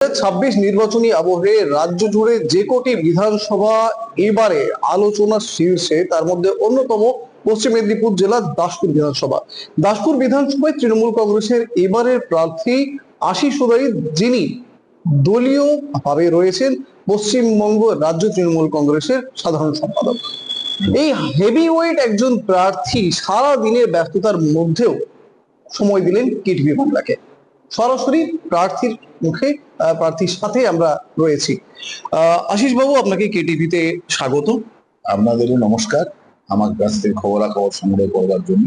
2026 নির্বাচনী আবহে রাজ্য জুড়ে যে কটি বিধানসভা এবারে আলোচনার শীর্ষে, তার মধ্যে অন্যতম পশ্চিম মেদিনীপুর জেলার দাসপুর বিধানসভা। দাসপুর বিধানসভায় তৃণমূল কংগ্রেসের এবারের প্রার্থী আশিস উদয়, যিনি দলীয় ভাবে রয়েছেন পশ্চিমবঙ্গ রাজ্য তৃণমূল কংগ্রেসের সাধারণ সম্পাদক। এই হেভিওয়েট একজন প্রার্থী সারা দিনের ব্যস্ততার মধ্যেও সময় দিলেন কেটিভি বাংলাকে। সরাসরি প্রার্থীর মুখে, প্রার্থীর সাথে আমরা রয়েছি। আশিস বাবু, আপনাকে কেটিভিতে স্বাগত। আপনাদেরও নমস্কার। আমার কাছ থেকে খবরাখবর সংগ্রহ করবার জন্য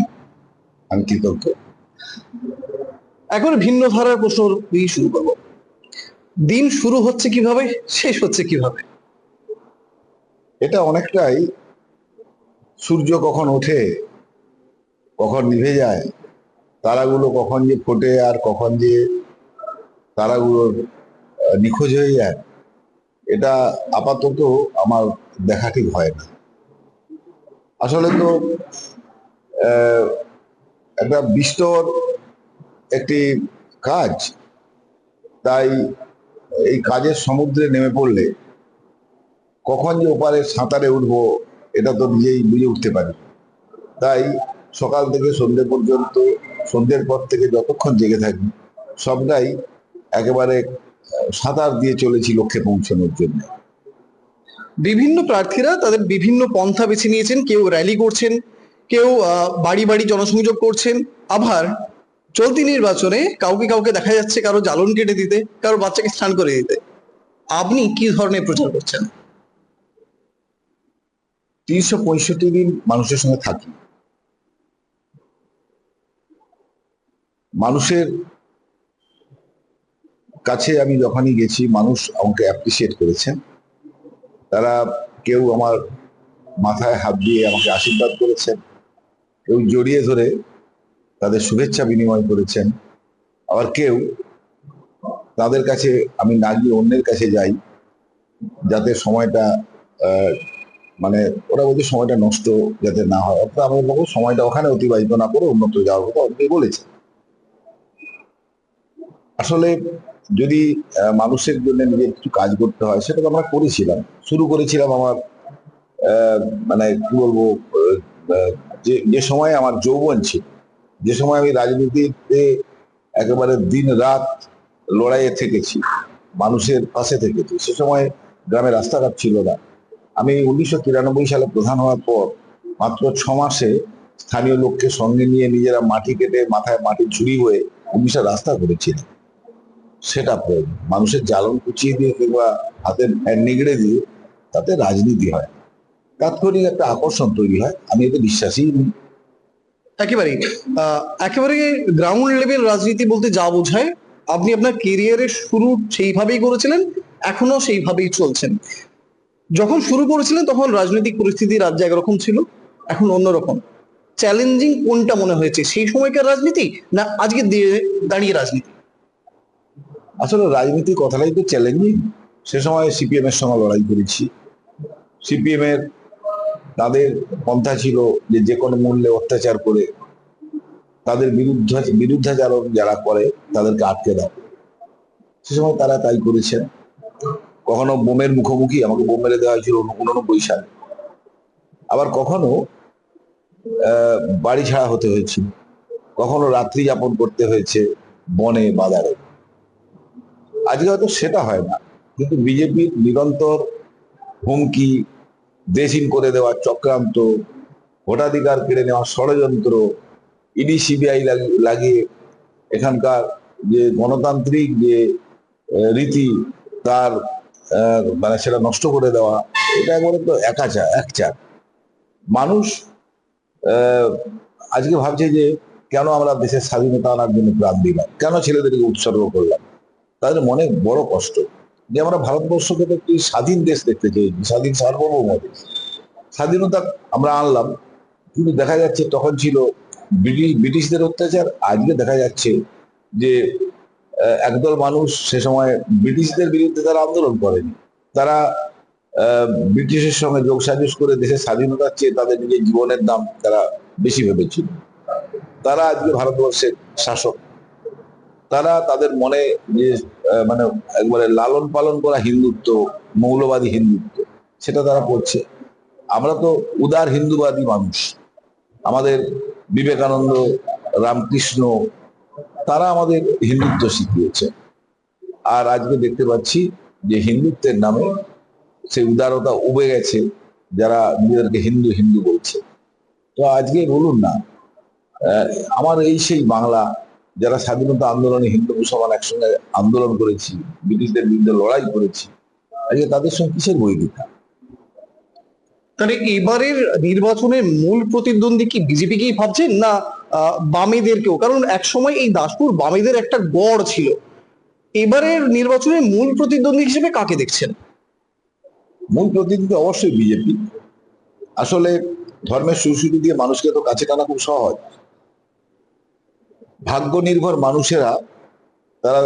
আমি কৃতজ্ঞ। এখন ভিন্ন ধারার প্রশ্ন দিয়ে শুরু করব। দিন শুরু হচ্ছে কিভাবে, শেষ হচ্ছে কিভাবে? এটা অনেকটাই সূর্য কখন ওঠে, কখন নিভে যায়, তারাগুলো কখন যে ফোটে আর কখন যে তারাগুলো নিখোঁজ হয়ে যায়, এটা আপাতত আমার দেখা ঠিক হয় না। আসলে তো একটা বিস্তর একটি কাজ, তাই এই কাজের সমুদ্রে নেমে পড়লে কখন যে ওপারে সাঁতারে উঠবো এটা তো নিজেই বুঝে উঠতে পারি। তাই সকাল থেকে সন্ধ্যে পর্যন্ত, সন্ধ্যের পর থেকে যতক্ষণ জেগে থাকি, সবটাই একেবারে সাঁতার দিয়ে চলেছি লক্ষ্যে পৌঁছানোর জন্য। বিভিন্ন প্রার্থীরা তাদের বিভিন্ন পন্থা বেছে নিয়েছেন। কেউ র্যালি করছেন, কেউ বাড়ি বাড়ি জনসংযোগ করছেন, আবার চলতি নির্বাচনে কাউকে কাউকে দেখা যাচ্ছে কারো জ্বালন কেটে দিতে, কারো বাচ্চাকে স্নান করে দিতে। আপনি কি ধরনের প্রচার করছেন? 365 দিন মানুষের সঙ্গে থাকি। মানুষের কাছে আমি যখনই গেছি, মানুষ আমাকে অ্যাপ্রিসিয়েট করেছেন। তারা কেউ আমার মাথায় হাত দিয়ে আমাকে আশীর্বাদ করেছেন, কেউ জড়িয়ে ধরে তাদের শুভেচ্ছা বিনিময় করেছেন, আবার কেউ তাদের কাছে আমি না গিয়ে অন্যের কাছে যাই, যাতে সময়টা মানে ওরা বলছে সময়টা নষ্ট যাতে না হয়, অর্থাৎ আমি বলবো সময়টা ওখানে অতিবাহিত না করে অন্যত্র যাওয়ার কথা অনেকেই বলেছে। আসলে যদি মানুষের জন্য নিজের কিছু কাজ করতে হয়, সেটা তো আমরা করেছিলাম, শুরু করেছিলাম আমার মানে কি বলবো, যে যে সময় আমার যৌবন ছিল, যে সময় আমি রাজনীতিতে একেবারে দিন রাত লড়াইয়ে থেকেছি, মানুষের পাশে থেকেছি। সে সময় গ্রামে রাস্তাঘাট ছিল না। আমি 1993 সালে প্রধান হওয়ার পর মাত্র 6 মাসে স্থানীয় লোককে সঙ্গে নিয়ে নিজেরা মাটি কেটে মাথায় মাটি ঝুড়ি হয়ে 19টা রাস্তা করেছিলাম। সেটা প্রয়োজন। মানুষের জ্বালন কুচিয়ে দিয়ে কিংবা হাতের নিগড়ে দিয়ে তাতে রাজনীতি হয়, তাৎক্ষণিক একটা আকর্ষণ তৈরি হয়, আমি এতে বিশ্বাসী নই। একেবারেই একেবারে গ্রাউন্ড লেভেল রাজনীতি বলতে যা বোঝায়, আপনি আপনার কেরিয়ারের শুরু সেইভাবেই করেছিলেন, এখনো সেইভাবেই চলছেন। যখন শুরু করেছিলেন তখন রাজনৈতিক পরিস্থিতি রাজ্যে একরকম ছিল, এখন অন্যরকম। চ্যালেঞ্জিং কোনটা মনে হয়েছে, সেই সময়কার রাজনীতি না আজকে দাঁড়িয়ে রাজনীতি? আসলে রাজনীতির কথাটাই তো চ্যালেঞ্জিং। সে সময় সিপিএম এর সঙ্গে লড়াই করেছি। সিপিএম এর তাদের পন্থা ছিল যে যে কোনো মূল্যে অত্যাচার করে তাদের বিরুদ্ধাচারণ যারা করে তাদেরকে আটকে দাও। সে সময় তারা তাই করেছেন। কখনো বোমের মুখোমুখি আমাকে বোম মেরে দেওয়া হয়েছিল 89 সালে, আবার কখনো বাড়ি ছাড়া হতে হয়েছিল, কখনো রাত্রি যাপন করতে হয়েছে বনে বাজারে। আজকে হয়তো সেটা হয় না, কিন্তু বিজেপির নিরন্তর হুমকি, দেশহীন করে দেওয়ার চক্রান্ত, ভোটাধিকার কেড়ে নেওয়ার ষড়যন্ত্র, ইডি সিবিআই লাগিয়ে এখানকার যে গণতান্ত্রিক যে রীতি তার মানে সেটা নষ্ট করে দেওয়া, এটা একবারে তো একচার। মানুষ আজকে ভাবছে যে কেন আমরা দেশের স্বাধীনতা আনার জন্য প্রাণ দিলাম, কেন ছেলেদেরকে উৎসর্গ করলাম। তাদের মনে বড় কষ্ট যে আমরা ভারতবর্ষকে তো একটি স্বাধীন দেশ দেখতে চেয়েছি, স্বাধীন সার্বভৌম দেশ। স্বাধীনতা আমরা আনলাম, কিন্তু দেখা যাচ্ছে তখন ছিল ব্রিটিশদের অত্যাচার। আজকে দেখা যাচ্ছে যে একদল মানুষ সে সময় ব্রিটিশদের বিরুদ্ধে তারা আন্দোলন করেনি, তারা ব্রিটিশের সঙ্গে যোগসাজশ করে দেশের স্বাধীনতার চেয়ে তাদের নিজের জীবনের দাম তারা বেশি ভেবেছিল। তারা আজকে ভারতবর্ষের শাসক। তারা তাদের মনে যে মানে একবারে লালন পালন করা হিন্দুত্ব, মৌলবাদী হিন্দুত্ব, সেটা তারা করছে। আমরা তো উদার হিন্দুবাদী মানুষ। আমাদের বিবেকানন্দ, রামকৃষ্ণ, তারা আমাদের হিন্দুত্ব শিখিয়েছে। আর আজকে দেখতে পাচ্ছি যে হিন্দুত্বের নামে সেই উদারতা উবে গেছে, যারা নিজেদেরকে হিন্দু হিন্দু বলছে। তো আজকে বলুন না, আহ, আমার এই সেই বাংলা, যারা স্বাধীনতা আন্দোলনে হিন্দু মুসলমান একসঙ্গে আন্দোলন করেছি, ব্রিটিশদের বিরুদ্ধে লড়াই করেছি, আজকে তাদের সঙ্গে কিসের বৈরিতা? তাহলে এবারের নির্বাচনের মূল প্রতিদ্বন্দ্বী কি বিজেপিকেই ভাবছেন, না বামেদেরকেও? কারণ একসময় এই দাসপুর বামেদের একটা গড় ছিল। এবারের নির্বাচনের মূল প্রতিদ্বন্দ্বী হিসেবে কাকে দেখছেন? মূল প্রতিদ্বন্দ্বী অবশ্যই বিজেপি। আসলে ধর্মের সুরসুরি দিয়ে মানুষকে তো কাছে টানা খুব সহজ। ভাগ্য নির্ভর মানুষেরা, তারা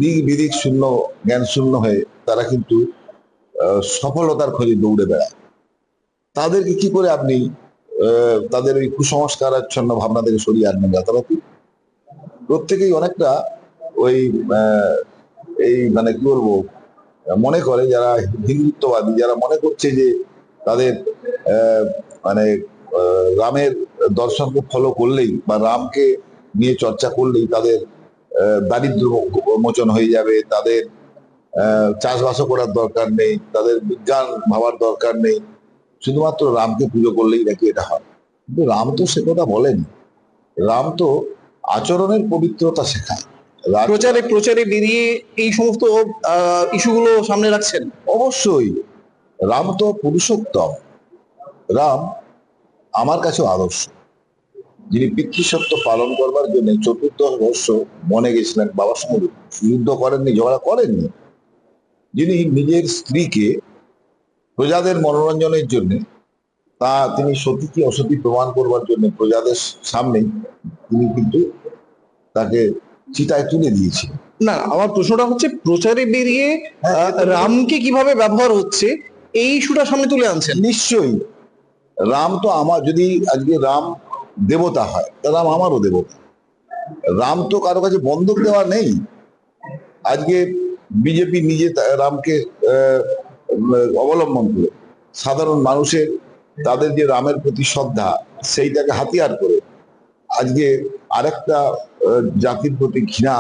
দিক বিদিক শূন্য, জ্ঞান শূন্য হয়ে তারা কিন্তু সফলতার খোঁজে দৌড়ে বেড়ায়। তাদেরকে কি করে আপনি তাদের ওই কুসংস্কারাচ্ছন্ন ভাবনা থেকে সরিয়ে আনবেন? রাতারাতি প্রত্যেকেই অনেকটা ওই এই মানে কি বলবো, মনে করে যারা হিন্দুত্ববাদী, যারা মনে করছে যে তাদের আহ, মানে রামের দর্শনকে ফলো করলেই বা রামকে নিয়ে চর্চা করলেই তাদের দারিদ্র মোচন হয়ে যাবে, তাদের চাষবাসও করার দরকার নেই, তাদের বিজ্ঞান ভাবার দরকার নেই, শুধুমাত্র রামকে পুজো করলেই নাকি এটা হয়। কিন্তু রাম তো সে কথা বলেনি। রাম তো আচরণের পবিত্রতা শেখায়। প্রচারে প্রচারে বেরিয়ে এই সমস্ত ইস্যুগুলো সামনে রাখছেন। অবশ্যই রাম তো পুরুষোত্তম। রাম আমার কাছেও আদর্শ, যিনি পিতৃসত্য পালন করবার জন্য 14 বর্ষ বনে গেছিলেন, বাবার সঙ্গে যুদ্ধ করেননি, ঝগড়া করেননি, যিনি নিজের স্ত্রীকে প্রজাদের মনোরঞ্জনের জন্য, তিনি সতী কি অসতী প্রমাণ করবার জন্য প্রজাদের সামনেই তিনি কিন্তু তাকে চিতায় তুলে দিয়েছিলেন। না, আমার প্রশ্নটা হচ্ছে প্রচারে বেরিয়ে হ্যাঁ, রামকে কিভাবে ব্যবহার হচ্ছে এই ইস্যুটা সামনে তুলে আনছেন। নিশ্চয়ই। রাম তো আমার, যদি আজকে রাম দেবতা হয়, তা রাম আমারও দেবতা। রাম তো কারো কাছে বন্ধক দেওয়া নেই। আজকে বিজেপি নিজে রামকে অবলম্বন করে সাধারণ মানুষের, তাদের যে রামের প্রতি শ্রদ্ধা, সেইটাকে হাতিয়ার করে আজকে আরেকটা জাতির প্রতি ঘৃণা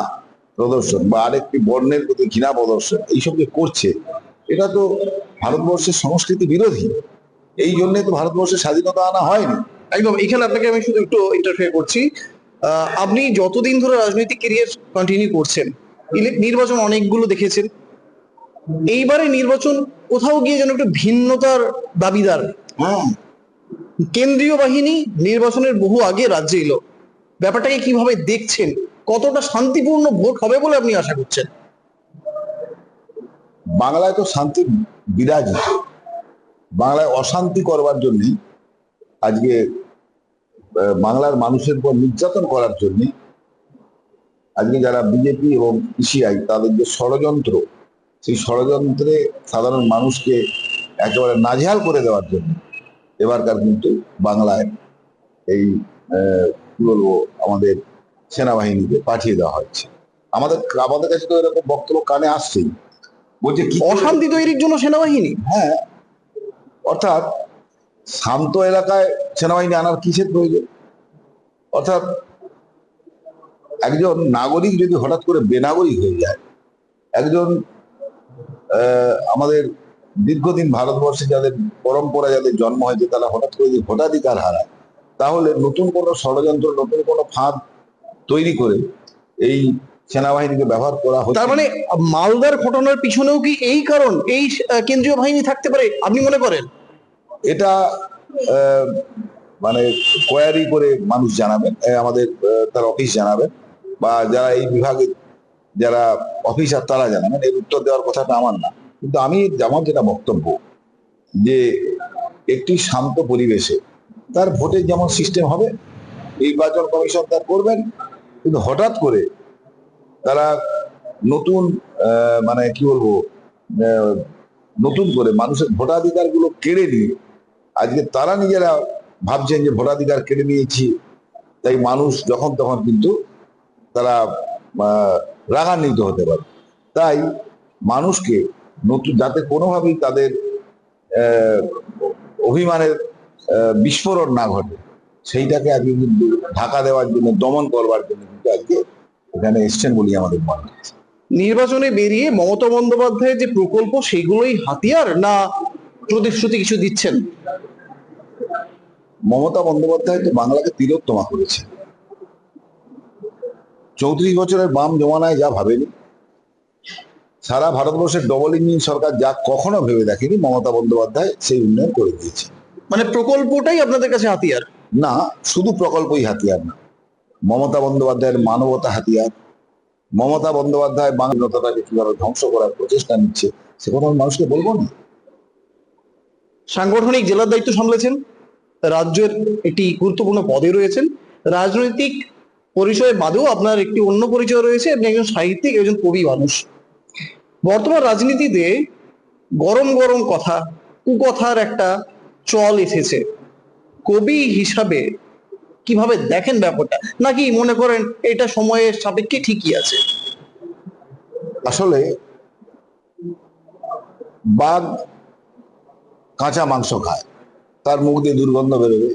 প্রদর্শন বা আরেকটি বর্ণের প্রতি ঘৃণা প্রদর্শন এইসব যে করছে, এটা তো ভারতবর্ষের সংস্কৃতি বিরোধী। এই জন্যে তো ভারতবর্ষের স্বাধীনতা আনা হয়নি। একদম, এখানে আপনাকে আমি শুধু একটু ইন্টারফেয়ার করছি। আপনি যতদিন ধরে রাজনৈতিক কেরিয়ার কন্টিনিউ করছেন, নির্বাচন অনেকগুলো দেখেছেন। এইবারে নির্বাচন কোথাও গিয়ে যেন একটু ভিন্নতার দাবিদার। হ্যাঁ, কেন্দ্রীয় বাহিনী নির্বাচনের বহু আগে রাজ্যে এলো, ব্যাপারটাকে কিভাবে দেখছেন? কতটা শান্তিপূর্ণ ভোট হবে বলে আপনি আশা করছেন? বাংলায় তো শান্তি বিরাজিত। বাংলায় অশান্তি করবার জন্যই আজকে বাংলার মানুষের উপর নির্যাতন করার জন্য আজকে যারা বিজেপি এবং পিসিআই, তাদের যে ষড়যন্ত্র, সেই ষড়যন্ত্রে সাধারণ মানুষকে একেবারে নাজেহাল করে দেওয়ার জন্য এবারকার কিন্তু বাংলায় এই কি বলবো, আমাদের সেনাবাহিনীকে পাঠিয়ে দেওয়া হচ্ছে। আমাদের আমাদের কাছে তো এরকম বক্তব্য কানে আসছেই, বলছে কি অশান্তি তৈরির জন্য সেনাবাহিনী? হ্যাঁ, অর্থাৎ শান্ত এলাকায় সেনাবাহিনী আনার কিসের প্রয়োজন? অর্থাৎ একজন নাগরিক যদি হঠাৎ করে বেনাগরিক হয়ে যায়, একজন আমাদের দীর্ঘদিন ভারতবর্ষে যাদের পরম্পরা, যাদের জন্ম হয়েছে, তারা হঠাৎ করে যদি ভোটাধিকার হারায়, তাহলে নতুন কোনো ষড়যন্ত্র, নতুন কোনো ফাঁদ তৈরি করে এই সেনাবাহিনীকে ব্যবহার করা হচ্ছে। তার মানে মালদার ঘটনার পিছনেও কি এই কারণ, এই কেন্দ্রীয় বাহিনী থাকতে পারে আপনি মনে করেন? এটা মানে কোয়ারি করে মানুষ জানাবেন, আমাদের তার অফিস জানাবেন, বা যারা এই বিভাগে যারা অফিসার তারা জানাবেন। এর উত্তর দেওয়ার কথাটা আমার না। কিন্তু আমার যেটা বক্তব্য, যে একটি শান্ত পরিবেশে তার ভোটের যেমন সিস্টেম হবে, নির্বাচন কমিশন তার করবেন, কিন্তু হঠাৎ করে তারা নতুন মানে কি বলবো, আহ, নতুন করে মানুষের ভোটাধিকার গুলো কেড়ে নিয়ে আজকে তারা নিজেরা ভাবছেন যে ভোটাধিকার কেড়ে নিয়েছি, তাই মানুষ যখন তখন কিন্তু তারা রাগান্বিত হতে পারে। তাই মানুষকে নতুন যাতে কোনোভাবেই তাদের আহ, অভিমানের বিস্ফোরণ না ঘটে, সেইটাকে আজকে কিন্তু ঢাকা দেওয়ার জন্য, দমন করবার জন্য কিন্তু আজকে এখানে এসছেন বলি আমাদের মনে হয়। নির্বাচনে বেরিয়ে মমতা বন্দ্যোপাধ্যায়ের যে প্রকল্প সেগুলোই হাতিয়ার, না প্রতিশ্রুতি কিছু দিচ্ছেন? মমতা বন্দ্যোপাধ্যায় তো বাংলাকে তিলোত্তমা করেছে। 34 বছরের বাম জমানায় যা ভাবেনি, সারা ভারতবর্ষের ডবল ইঞ্জিন সরকার যা কখনো ভেবে দেখেনি, মমতা বন্দ্যোপাধ্যায় সেই উন্নয়ন করে দিয়েছে। মানে প্রকল্পটাই আপনাদের কাছে হাতিয়ার? না, শুধু প্রকল্পই হাতিয়ার না, মমতা বন্দ্যোপাধ্যায়ের মানবতা হাতিয়ার। মমতা বন্দ্যোপাধ্যায় বাংলাটাকে কিভাবে ধ্বংস করার প্রচেষ্টা নিচ্ছে সে কথা আমি মানুষকে বলবো না। সাংগঠনিক জেলার দায়িত্ব সামলেছেন, রাজ্যের একটি গুরুত্বপূর্ণ পদে রয়েছেন, রাজনৈতিক পরিচয় বাদেও আপনার একটি অন্য পরিচয় রয়েছে, আপনি একজন সাহিত্যিক, একজন কবি মানুষ। বর্তমান রাজনীতিতে গরম গরম কথা, কুকথার একটা চল এসেছে। কবি হিসাবে কিভাবে দেখেন ব্যাপারটা, নাকি মনে করেন এটা সময়ের সাপেক্ষে ঠিকই আছে? আসলে বাঘ কাঁচা মাংস খায়, তার মুখ দিয়ে দুর্গন্ধ বেরোবে।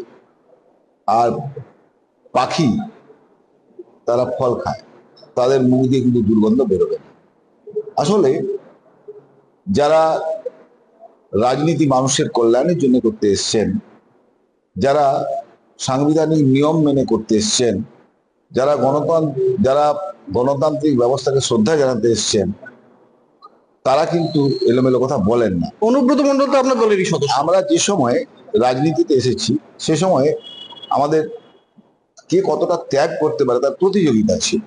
আর পাখি তারা ফল খায়, তাদের মুখ দিয়ে কিন্তু দুর্গন্ধ বেরোবে না। আসলে যারা রাজনীতি মানুষের কল্যাণের জন্য করতে এসছেন, যারা সাংবিধানিক নিয়ম মেনে করতে এসছেন, যারা গণতান্ত্রিক ব্যবস্থাকে শ্রদ্ধা জানাতে এসছেন, তারা কিন্তু এলোমেলো কথা বলেন না। অনুব্রত মন্ডল তো আপনার দলেরই সদস্য। আমরা যে সময়ে রাজনীতিতে এসেছি সে সময়ে আমাদের কে কতটা ত্যাগ করতে পারে তার প্রতিযোগিতা ছিল।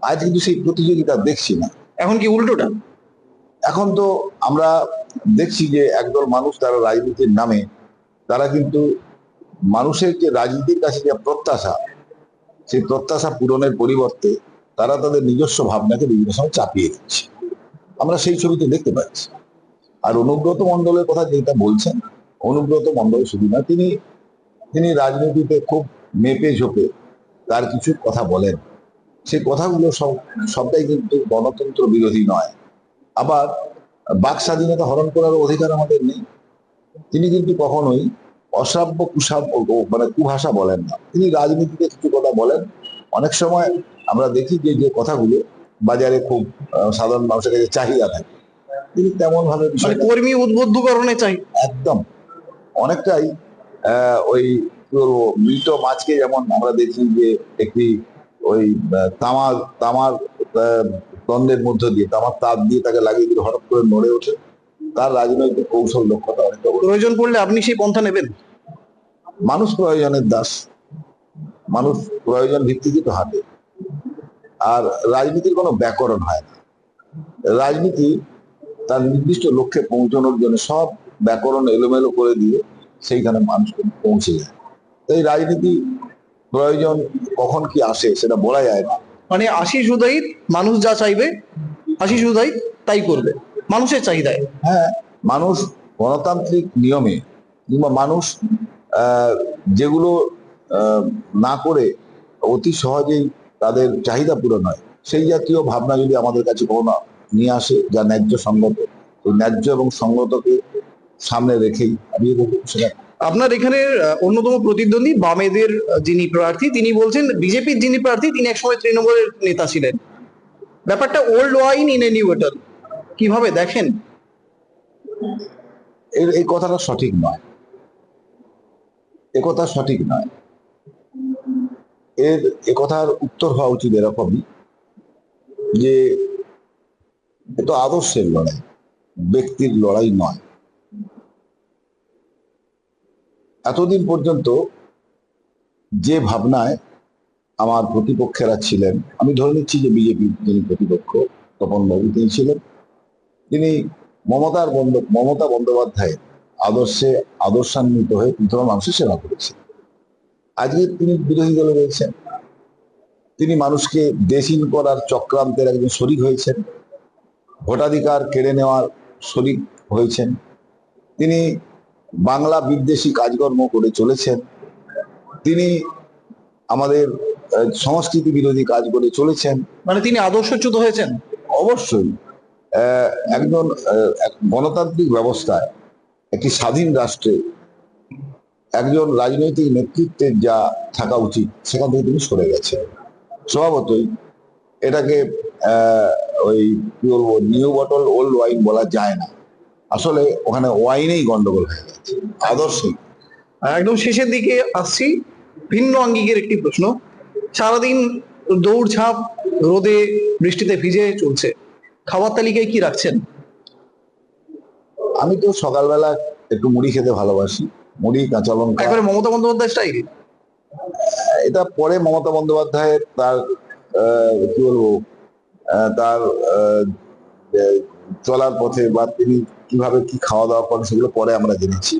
আজ কিন্তু সেই প্রতিযোগিতা দেখছি না। এখন কি উল্টোটা? এখন তো আমরা দেখছি যে একদল মানুষ তারা রাজনীতির নামে তারা কিন্তু মানুষের যে রাজনীতির কাছে যে প্রত্যাশা, সেই প্রত্যাশা পূরণের পরিবর্তে তারা তাদের নিজস্ব ভাবনাকে বিভিন্ন সময় চাপিয়ে দিচ্ছে। আমরা সেই ছবিতে দেখতে পাচ্ছি। আর অনুব্রত মণ্ডলের কথা যেটা বলছেন, অনুব্রত মণ্ডল শুধু না, তিনি তিনি রাজনীতিতে খুব মেপে ঝোপে তার কিছু কথা বলেন। সেই কথাগুলো সবটাই কিন্তু গণতন্ত্র বিরোধী নয়। আবার বাক স্বাধীনতা হরণ করার অধিকার আমাদের নেই। তিনি কিন্তু কখনোই অশ্রাব্য মানে কুভাষা বলেন না। তিনি রাজনীতিতে কিছু কথা বলেন, অনেক সময় আমরা দেখি যে যে কথাগুলো বাজারে খুব সাধারণ মানুষের কাছে চাহিদা থাকে, তিনি তেমন ভাবে মানে বিষয়টা কর্মী উদ্বুদ্ধকরণে চাই। একদম অনেকটাই ওই কি বলবো, মৃত মাছকে যেমন আমরা দেখি যে একটি ওই তামার দ্বন্দ্বের মধ্য দিয়ে, তামার তাপ দিয়ে তাকে লাগিয়ে দিয়ে হঠাৎ করে নড়ে ওঠে, তার রাজনৈতিক কৌশল দক্ষতা অনেকটা বড়। প্রয়োজন পড়লে আপনি সেই পন্থা নেবেন? মানুষ প্রয়োজনের দাস, মানুষ প্রয়োজন ভিত্তিকই তো হাঁটে। আর রাজনীতির কোনো ব্যাকরণ হয় না। রাজনীতি তার নির্দিষ্ট লক্ষ্যে পৌঁছানোর জন্য সব ব্যাকরণ এলোমেলো করে দিয়ে সেইখানে মানুষ পৌঁছে যায়। তাই রাজনীতি প্রয়োজন কখন কি আসে সেটা বলা যায় না। মানে আশিস উদয়িত মানুষ যা চাইবে, আশিস উদয়িত তাই করবে মানুষের চাহিদায়। হ্যাঁ, মানুষ গণতান্ত্রিক নিয়মে কিংবা মানুষ যেগুলো আহ, না করে অতি সহজেই তাদের চাহিদা পূরণ হয়, সেই জাতীয় ভাবনা যদি আমাদের কাছে কখনো নিয়ে আসে যা ন্যায্য সঙ্গত, ওই ন্যায্য এবং সঙ্গতকে সামনে রেখেই আমি সেটা। আপনার এখানে অন্যতম প্রতিদ্বন্দ্বী বামেদের যিনি প্রার্থী, তিনি বলছেন বিজেপির যিনি প্রার্থী তিনি একসময় তৃণমূলের নেতা ছিলেন। ব্যাপারটা old wine in a new bottle, কিভাবে দেখেন? এই কথাটা সঠিক নয়, এ কথা সঠিক নয়। এ কথার উত্তর হওয়া উচিত এরকমই যে এ তো আদর্শের লড়াই, ব্যক্তির লড়াই নয়। এতদিন পর্যন্ত যে ভাবনায় আমার প্রতিপক্ষেরা ছিলেন, আমি ধরে নিচ্ছি যে বিজেপির যিনি প্রতিপক্ষ তপন বাবু তিনি ছিলেন, তিনি মমতা বন্দ্যোপাধ্যায়ের আদর্শান্বিত হয়ে প্রথম মানুষের সেবা করেছেন। আজকে তিনি বিরোধী দলে রয়েছেন, তিনি মানুষকে দেশহীন করার চক্রান্তের একজন শরিক হয়েছেন, ভোটাধিকার কেড়ে নেওয়ার শরিক হয়েছেন, তিনি বাংলা বিদ্বেষী কাজকর্ম করে চলেছেন, তিনি আমাদের সংস্কৃতি বিরোধী কাজ করে চলেছেন। মানে তিনি আদর্শচ্যুত হয়েছেন? অবশ্যই একজন এক গণতান্ত্রিক ব্যবস্থায়, একটি স্বাধীন রাষ্ট্রে একজন রাজনৈতিক নেতৃত্বের যা থাকা উচিত সেখান থেকে তিনি সরে গেছেন। স্বভাবতই এটাকে ওই কি বলবো, নিউ বটল ওল্ড ওয়াইন বলা যায় না। আসলে ওখানে ওয়াইনেই গন্ডগোল হয়ে গেছে, আদর্শে। একদম শেষের দিকে আসছি, ভিন্ন আঙ্গিকের একটি প্রশ্ন। সারাদিন দৌড়ঝাঁপ, রোদে বৃষ্টিতে ভিজে চলছে, খাবার তালিকায় কি রাখছেন? আমি তো সকালবেলা একটু মুড়ি খেতে ভালোবাসি, মুড়ি, কাঁচা লঙ্কা। একবারে মমতা বন্দ্যোপাধ্যায় স্টাইল? এটা পরে মমতা বন্দ্যোপাধ্যায়ের তার কি বলবো, তার চলার পথে বা তিনি কিভাবে কি খাওয়া দাওয়া করেন সেগুলো পরে আমরা জেনেছি।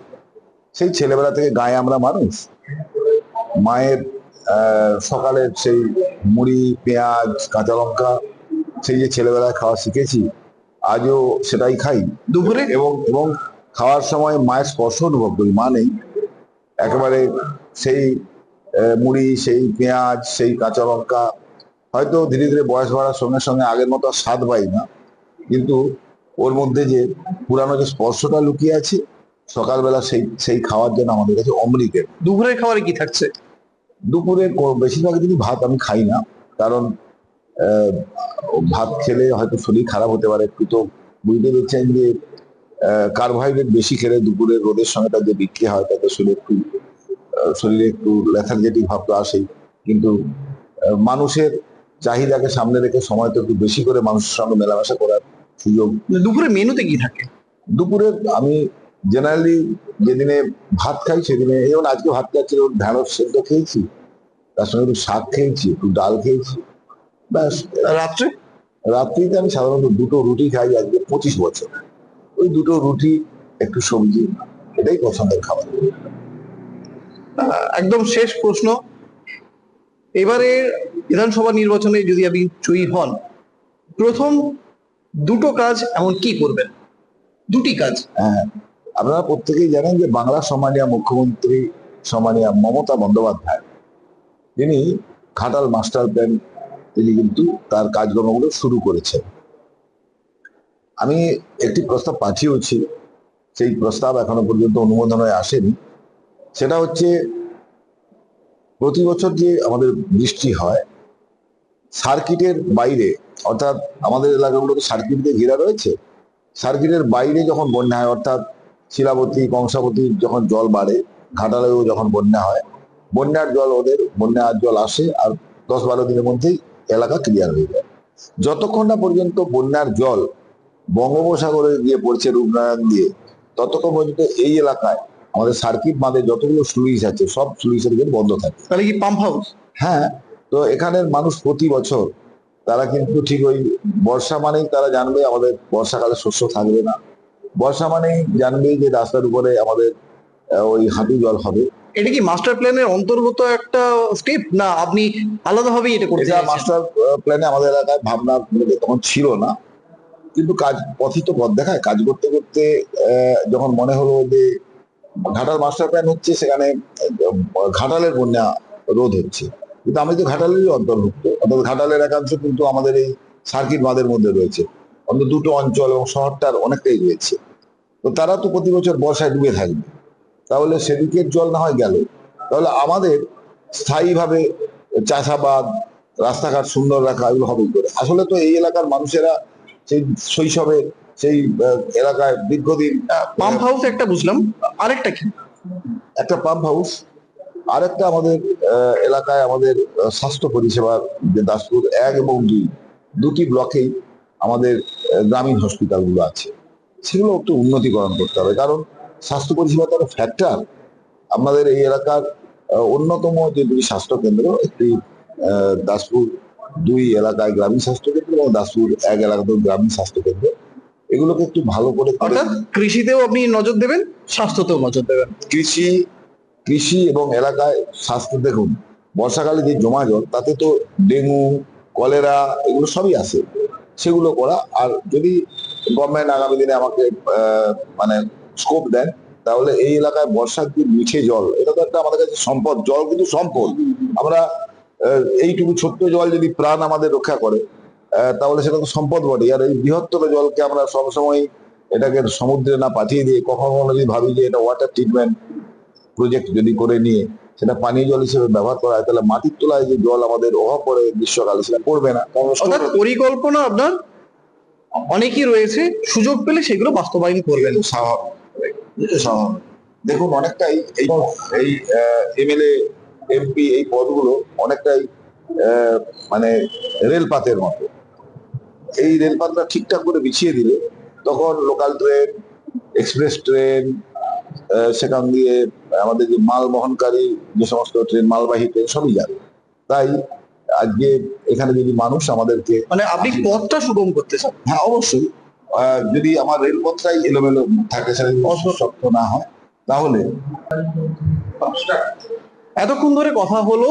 সেই ছেলেবেলা থেকে গায়ে আমরা মানুষ, মায়ের সকালের সেই মুড়ি, পেঁয়াজ, কাঁচা লঙ্কা, সেই যে ছেলেবেলায় খাওয়া শিখেছি, আজও সেটাই খাই। দুপুরে? এবং এবং খাওয়ার সময় মায়ের স্পর্শ অনুভব করি। মা নেই, একেবারে সেই মুড়ি, সেই পেঁয়াজ, সেই কাঁচা লঙ্কা। হয়তো ধীরে ধীরে বয়স বাড়ার সঙ্গে সঙ্গে আগের মতো আর স্বাদ পাই না, কিন্তু ওর মধ্যে যে পুরানো যে স্পর্শটা লুকিয়ে আছে, সকালবেলা সেই সেই খাওয়ার জন্য আমাদের কাছে অমৃতের। দুপুরের খাবারে কি থাকছে? দুপুরে বেশিরভাগ দিনই ভাত আমি খাই না, কারণ আহ, ভাত খেলে হয়তো শরীর খারাপ হতে পারে একটু। তো বুঝতে পেরেছেন যে কার্বোহাইড্রেট বেশি খেলে দুপুরে রোদের সঙ্গে তার যে বিক্রি হয় তাতে শরীরে একটু লেথার্জেটিক ভাব তো আসেই। কিন্তু মানুষের চাহিদাকে সামনে রেখে সময় তো একটু বেশি করে মানুষের সঙ্গে মেলামেশা করার সুযোগ। দুপুরে মেনুতে কি থাকে? দুপুরে আমি জেনারেলি যেদিনে ভাত খাই সেদিনে, যেমন আজকে ভাত খাচ্ছি, ঢ্যাঁড়স সেদ্ধ খেয়েছি, তার সঙ্গে একটু শাক খেয়েছি, একটু ডাল খেয়েছি, ব্যাস। রাত্রে? রাত্রিতে আমি সাধারণত দুটো রুটি খাই, আজকে 25 বছর। ওই দুটো রুটি, একটু সবজি, এটাই পছন্দের খাবার। একদম শেষ প্রশ্ন, এবারে বিধানসভা নির্বাচনে যদি আপনি জয়ী হন, প্রথম দুটো কাজ এমন কি করবেন? দুটি কাজ। হ্যাঁ, আপনারা প্রত্যেকেই জানেন যে বাংলা সম্মানীয় মুখ্যমন্ত্রী সম্মানীয় মমতা বন্দ্যোপাধ্যায়, তিনি ঘাটাল মাস্টার প্ল্যান, তিনি কিন্তু তার কাজকর্মগুলো শুরু করেছেন। আমি একটি প্রস্তাব পাঠিয়েছি, সেই প্রস্তাব এখনো পর্যন্ত অনুমোদনে আসেনি। সেটা হচ্ছে, প্রতি বছর যে আমাদের বৃষ্টি হয়, সার্কিটের বাইরে, অর্থাৎ আমাদের এলাকাগুলোতে সার্কিট দিয়ে ঘেরা রয়েছে, সার্কিটের বাইরে যখন বন্যা হয়, অর্থাৎ শিলাবতী, কংসাবতী যখন জল বাড়ে, ঘাটালেও যখন বন্যা হয়, বন্যার জল, ওদের বন্যার জল আসে আর 10-12 দিনের মধ্যেই এলাকা ক্লিয়ার হয়ে যায়। যতক্ষণ না পর্যন্ত বন্যার জল বঙ্গোপসাগরে গিয়ে পড়ছে রূপনারায়ণ দিয়ে, ততক্ষণ পর্যন্ত এই এলাকায় আমাদের সার্কিট বাঁধে যতগুলো স্লুইস আছে সব স্লুইসের গেট বন্ধ থাকে। তাহলে কি পাম্প হাউস? হ্যাঁ, তো এখানের মানুষ প্রতি বছর তারা কিন্তু ঠিক ওই বর্ষা মানেই তারা জানবে আমাদের বর্ষাকালে শস্য থাকবে না, বর্ষা মানেই জানবে যে রাস্তার উপরে আমাদের ওই হাঁটু জল হবে। এটা কি মাস্টার প্ল্যানের অন্তর্গত একটা স্টেপ, না আপনি আলাদাভাবেই এটা করতে এটা চাইছেন? মাস্টার প্ল্যানে আমাদের এলাকায় ভাবনা তখন ছিল না, কিন্তু কাজ পথই তো পথ দেখায়। কাজ করতে করতে যখন মনে হলো যে ঘাটাল মাস্টার প্ল্যান হচ্ছে, সেখানে ঘাটালের বন্যা রোধ হচ্ছে, কিন্তু আমি তো ঘাটালেরই অন্তর্ভুক্ত, অর্থাৎ ঘাটালের একাংশ কিন্তু আমাদের এই সার্কিট বাঁধের মধ্যে রয়েছে, অন্তত দুটো অঞ্চল, এবং শহরটার অনেকটাই রয়েছে। তো তারা তো প্রতি বছর বর্ষায় ডুবে থাকবে, তাহলে সেদিকের জল না হয় গেল, তাহলে আমাদের স্থায়ীভাবে চাষাবাদ, রাস্তাঘাট সুন্দর রাখা, এগুলো হবে কি করে? আসলে তো এই এলাকার মানুষেরা সেই শৈশবে সেই এলাকায় দীর্ঘদিন পাম্প হাউস একটা বুঝলাম, আরেকটা কি? একটা পাম্প হাউস, আরেকটা আমাদের এলাকায় আমাদের স্বাস্থ্য পরিষেবার যে দাসপুর 1 এবং 2 দুটি ব্লকেই আমাদের গ্রামীণ হসপিটালগুলো আছে, সেগুলো একটু উন্নতিকরণ করতে হবে। কারণ স্বাস্থ্য পরিষেবা তো একটা ফ্যাক্টর। আমাদের এই এলাকার অন্যতম যে দুটি স্বাস্থ্য কেন্দ্র, একটি দাসপুর 2 এলাকায় গ্রামীণ স্বাস্থ্য কেন্দ্র, এবং দাসপুর 1 এলাকাতেও গ্রামীণ স্বাস্থ্য কেন্দ্র, এগুলোকে একটু ভালো করে অর্থাৎ কৃষিতেও আপনি নজর দেবেন, স্বাস্থ্যতেও নজর দেবেন। কৃষি কৃষি এবং এলাকায় স্বাস্থ্য। দেখুন, বর্ষাকালে যে জমা জল, তাতে তো ডেঙ্গু, কলেরা এগুলো সবই আসে, সেগুলো করা। আর যদি গভর্নমেন্ট আগামী দিনে আমাকে মানে স্কোপ দেন, তাহলে এই এলাকায় বর্ষার যে মিঠে জল, এটা তো একটা আমাদের কাছে সম্পদ। জল কিন্তু সম্পদ। আমরা এইটুকু ছোট্ট জল যদি প্রাণ আমাদের রক্ষা করে, তাহলে সেটা তো সম্পদ বটে। আর এই বৃহত্তর জলকে আমরা সবসময় এটাকে সমুদ্রে না পাঠিয়ে দিয়ে কখনো কখনো যদি ভাবি যে এটা ওয়াটার ট্রিটমেন্ট প্রজেক্ট যদি করে নিয়ে সেটা পানীয় জল হিসেবে ব্যবহার করা হয়, তাহলে মাটির তলায় যে জল আমাদের অভাব পড়ে গ্রীষ্মকালে সেটা পড়বে না, কারণ store অর্থাৎ পরিকল্পনা আপনার অনেকই রয়েছে, সুযোগ পেলে সেগুলো বাস্তবায়ন করবেন। এটা স্বাভাবিক, এটা স্বাভাবিক। দেখুন অনেকটাই এই এই এমএলএ এমপি এই পদগুলো অনেকটাই মানে রেলপাতের মতো। এই রেলপাতটা ঠিকঠাক করে বিছিয়ে দিলে তখন লোকাল ট্রেন, এক্সপ্রেস ট্রেন, সেখান দিয়ে আমাদের যে মাল বহনকারী যে সমস্ত ট্রেন, মালবাহী ট্রেন সবই যাবে। তাই আজকে এখানে যদি মানুষ আমাদেরকে, মানে আপনি পথটা সুগম করতে চান। হ্যাঁ অবশ্যই, যদি আমার রেলপথটাই এলোমেলো থাকে, সেটা যদি অসশক্ত না হয়, তাহলে এতক্ষণ ধরে কথা হলো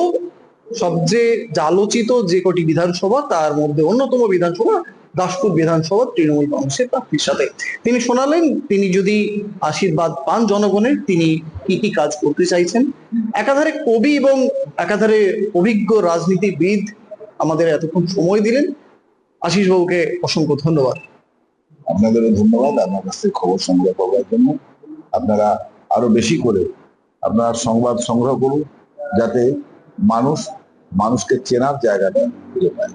সবচেয়ে আলোচিত যে কটি বিধানসভা তার মধ্যে অন্যতম বিধানসভা দাসপুর বিধানসভা তৃণমূল কংগ্রেসের প্রার্থীর সাথে। তিনি শোনালেন তিনি যদি আশীর্বাদ পান জনগণের তিনি কি কি কাজ করতে চাইছেন। একাধারে কবি এবং একাধারে অভিজ্ঞ রাজনীতিবিদ আমাদের এতক্ষণ সময় দিলেন। আশিস বাবুকে অসংখ্য ধন্যবাদ। আপনাদেরও ধন্যবাদ আমার কাছ থেকে খবর সংগ্রহ করার জন্য। আপনারা আরো বেশি করে আপনার সংবাদ সংগ্রহ করুন, যাতে মানুষকে চেনার জায়গাটা খুঁজে পায়।